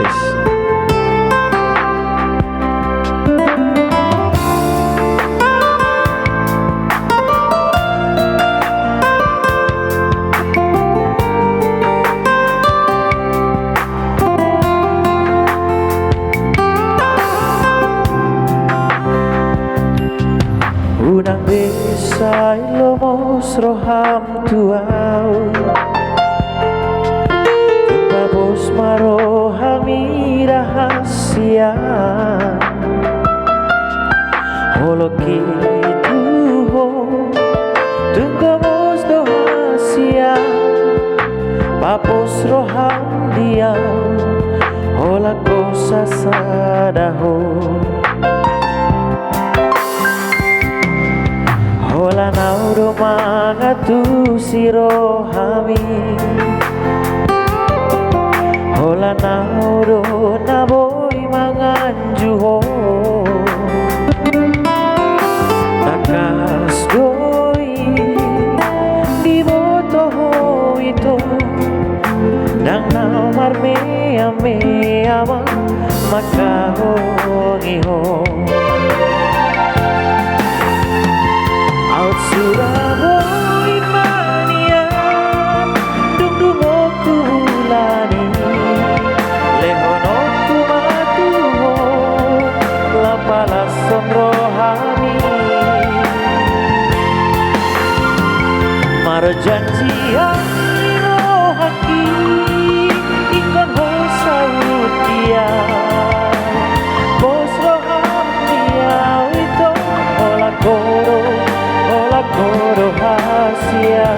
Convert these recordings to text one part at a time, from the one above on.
guys. Unang besa'y lumos roham tuaw, tapos marohami rahasia, holog kituho tunggamos dohasia, papos roham dia, holag ko sasadaho. Hola nauro mga tu si rohami, hola nauro na boy mga anjuho, nakas doy di boto ito nang naumar me ama makahongiho. Suraboy manian dungdungo kulani lehono kumatuho lapalason rohani marjanjian rohaki ikon ho sautia bos roham dia itu ola koro Koro rahasia.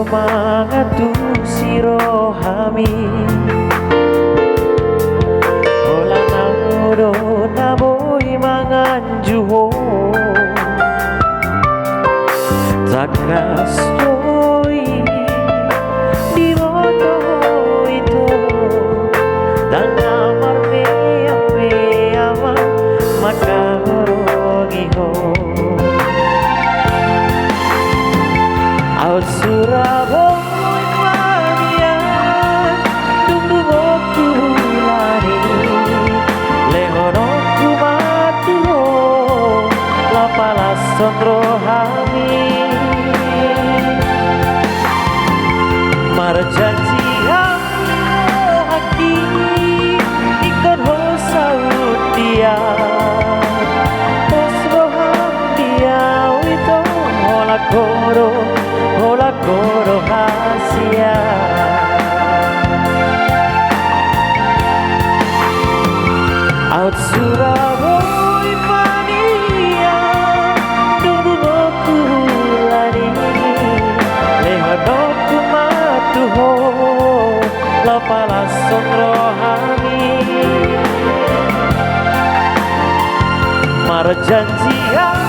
Mga tu si rohami, hola nauro na boy mga anjuho, takas doy di boto ito dan amar me ama makarogiho. Out Suraboy manian dungdungo kulani lehono kumatuho lapalason rohani marjanjian rohaki ikon ho sautia pos roham dia wito hola koro rahasia. Out Suraboy manian dungdungo kulani lehono kumatuho lapalason rohani marjanjian